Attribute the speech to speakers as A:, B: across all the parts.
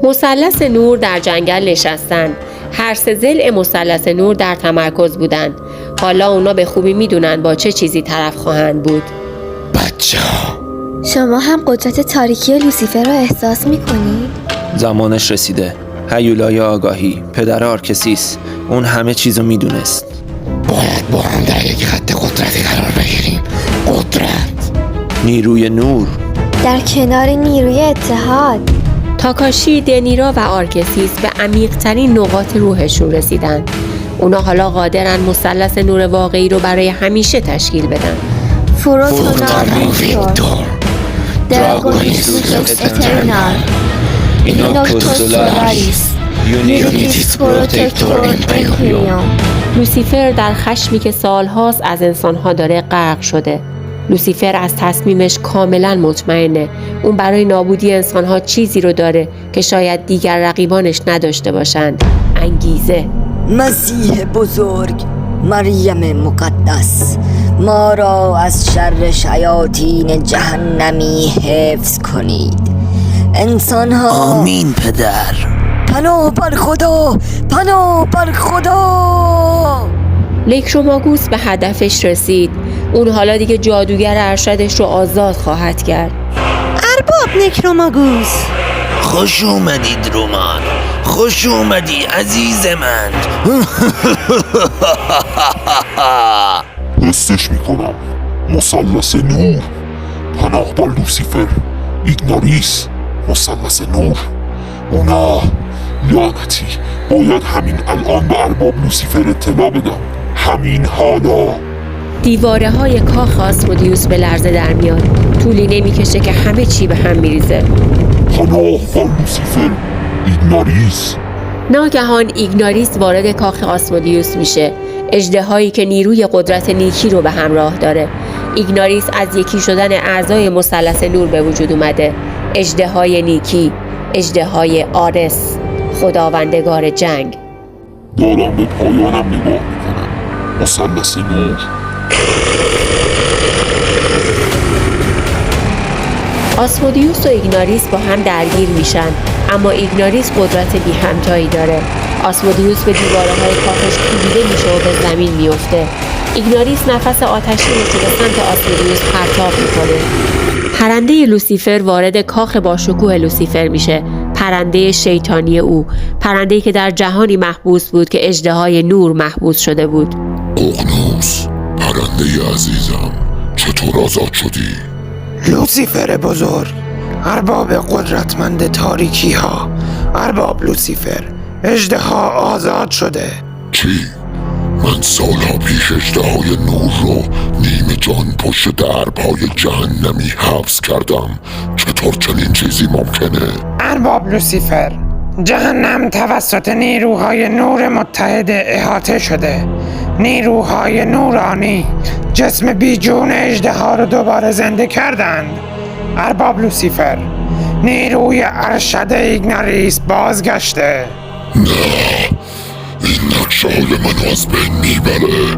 A: مثلث نور در جنگل نشستن. هر سه ضلع مثلث نور در تمرکز بودن. حالا اونا به خوبی میدونن با چه چیزی طرف خواهند بود.
B: بچه‌ها،
C: شما هم قدرت تاریکی لوسیفر را احساس میکنید؟
D: زمانش رسیده. هیولای آگاهی، پدر آرکسیس، اون همه چیزو میدونست.
B: باید با هم در یک خط قدرتی قرار بگیریم. قدرت،
D: نیروی نور،
C: در کنار نیروی اتحاد.
A: تاکاشی، دنیرا و آرکسیس به عمیق‌ترین نقاط روحشون رسیدن. اونا حالا قادرن مثلث نور واقعی رو برای همیشه تشکیل بدن.
C: فروتونار ویکتور، دراگونیسوس اترنال، اینوکتوس سولاریس، یونیتیس پروتکتور امپریوم.
A: لوسیفر در خشمی که سالهاست از انسانها داره غرق شده. لوسیفر از تصمیمش کاملا مطمئنه. اون برای نابودی انسانها چیزی رو داره که شاید دیگر رقیبانش نداشته باشند. انگیزه.
E: مسیح بزرگ، مریم مقدس، ما را از شر شیاطین جهنمی حفظ کنید. انسانها
D: آمین پدر.
E: پناه بر خدا، پناه بر خدا.
A: نکروماگوس به هدفش رسید. اون حالا دیگه جادوگر ارشدش رو آزاد خواهد کرد.
F: ارباب نکروماگوس،
D: خوش اومدید رومان، خوش اومدی عزیز من.
G: حسش میکنم. مثلث نور، پناه بر لوسیفر، ایگناریس، مثلث نور. اونا لعنتی، باید همین الان به ارباب لوسیفر اطلاع بدم. همین حالا.
A: دیواره های کاخ آسمودیوس به لرزه در میاد. طولی نمیکشه که همه چی به هم میریزه.
G: پناه بر لوسیفر، ایگناریس.
A: ناگهان ایگناریس وارد کاخ آسمودیوس میشه. اژدهایی که نیروی قدرت نیکی رو به همراه داره. ایگناریس از یکی شدن اعضای مثلث نور به وجود اومده. اژدهای نیکی، اژدهای آرس، خداوندگار جنگ.
G: دارم به پایانم نگاه میکنم. مثلث نور.
A: آسمودیوس و ایگناریس با هم درگیر میشن، اما ایگناریس قدرت بی همتایی داره. آسمودیوس به دیواره‌های کاخش کوبیده میشه و به زمین میفته. ایگناریس نفس آتشی رو به سمت آسمودیوس پرتاب میکنه. پرنده لوسیفر وارد کاخ باشکوه لوسیفر میشه. پرنده شیطانی او، پرنده‌ای که در جهانی محبوس بود که اژدهای نور محبوس شده بود.
G: ققنوس، پرنده عزیزم، چطور آزاد شدی؟
H: لوسیفر بزرگ، ارباب قدرتمند تاریکی ها، ارباب لوسیفر، اژدها آزاد شده.
G: چی؟ من سالها پیش اژدهای نور رو نیمه جان پشت دربهای جهنمی حبس کردم. چطور چنین چیزی ممکنه؟
H: ارباب لوسیفر، جهنم توسط نیروهای نور متحد احاطه شده. نیروهای نورانی جسم بیجون اژدها رو دوباره زنده کردند. ارباب لوسیفر، نیروی ارشد ایگناریس بازگشته.
G: نه، این نقشه منو از بین میبره.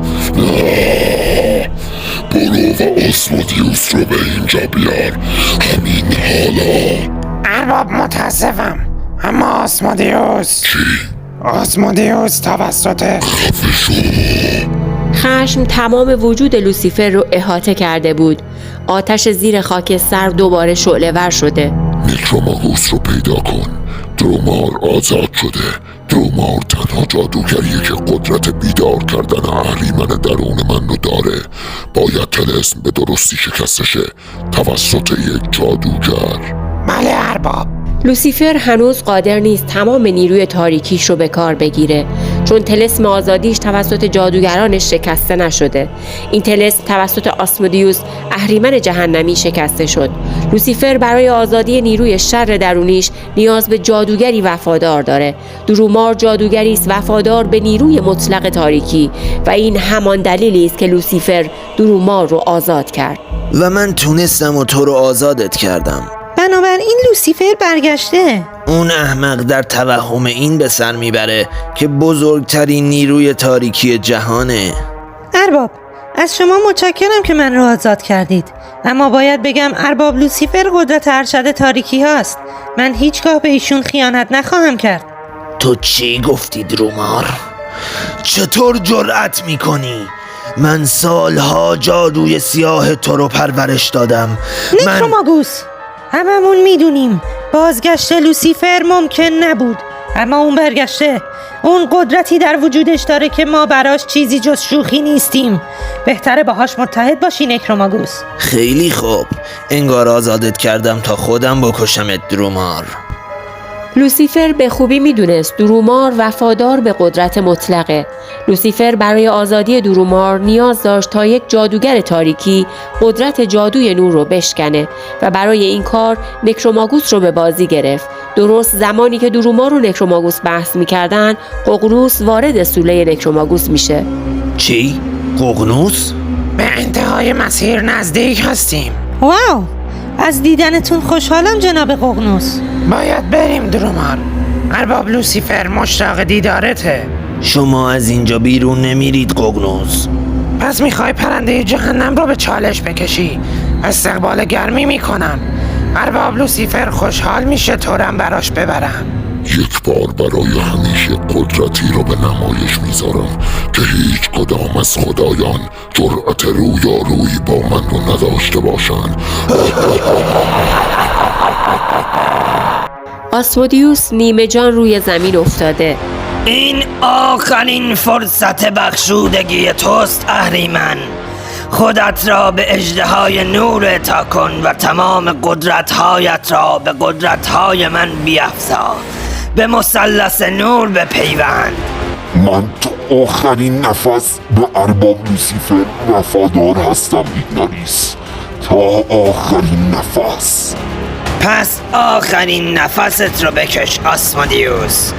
G: برو و آسمودیوس رو به اینجا بیار، همین حالا.
H: ارباب متاسفم، اما آسمودیوس.
G: چی؟
H: آسمودیوس توسط
A: خشم تمام وجود لوسیفر رو احاطه کرده بود. آتش زیر خاکستر دوباره شعله‌ور شده.
G: نکروماگوس رو پیدا کن. درومار آزاد شده. درومار تنها جادوگریه که قدرت بیدار کردن اهریمن درون من رو داره. باید طلسم به درستی شکستشه توسط یک جادوگر.
H: بله ارباب.
A: لوسیفر هنوز قادر نیست تمام نیروی تاریکیش رو به کار بگیره، چون طلسم آزادیش توسط جادوگرانش شکسته نشده. این طلسم توسط آسمودیوس اهریمن جهنمی شکسته شد. لوسیفر برای آزادی نیروی شر درونیش نیاز به جادوگری وفادار داره. درومار جادوگری است وفادار به نیروی مطلق تاریکی و این همان دلیلی است که لوسیفر درومار رو آزاد کرد.
D: و من تونستم و تو رو آزادت کردم.
F: بنابراین لوسیفر برگشته.
D: اون احمق در توهم این به سر میبره که بزرگترین نیروی تاریکی جهانه.
F: ارباب، از شما متشکرم که من را آزاد کردید، اما باید بگم ارباب لوسیفر قدرت ارشد تاریکی هاست. من هیچگاه به ایشون خیانت نخواهم کرد.
D: تو چی گفتی درومار؟ چطور جرأت میکنی؟ من سالها جادوی سیاه تو رو پرورش دادم.
F: نکروماگوس، هممون میدونیم بازگشت لوسیفر ممکن نبود، اما اون برگشته. اون قدرتی در وجودش داره که ما براش چیزی جز شوخی نیستیم. بهتره باهاش متحد باشی نکروماگوس.
D: خیلی خوب، انگار آزادت کردم تا خودم بکشمت درومار.
A: لوسیفر به خوبی میدونست درومار وفادار به قدرت مطلقه. لوسیفر برای آزادی درومار نیاز داشت تا یک جادوگر تاریکی قدرت جادوی نور رو بشکنه و برای این کار نکروماگوس رو به بازی گرفت. درست زمانی که درومار و نکروماگوس بحث میکردن، ققنوس وارد سوله نکروماگوس میشه.
D: چی؟ ققنوس؟
H: به انتهای مسیر نزدیک هستیم.
F: واو، از دیدنتون خوشحالم جناب ققنوس.
H: باید بریم درومار. ارباب لوسیفر مشتاق دیدارته.
D: شما از اینجا بیرون نمیرید ققنوس.
H: پس میخوای پرنده جهنم رو به چالش بکشی؟ استقبال گرمی میکنم. ارباب لوسیفر خوشحال میشه تورم براش ببرم.
G: یک بار برای همیشه قدرتی رو به نمایش میذارم که هیچ کدام از خدایان جرأت رویارویی با من رو نداشته باشن.
A: آسمودیوس نیمه جان روی زمین افتاده.
E: این آخرین فرصت بخشودگی توست اهریمن. خودت را به اژدهای نور اعطا کن و تمام قدرتهایت را به قدرتهای من بیفزا. به مثلث نور بپیوند.
G: من تا آخرین نفس به ارباب لوسیفر وفادار هستم ایگناریس، تا آخرین نفس.
E: پس آخرین نفست رو بکش آسمودیوس.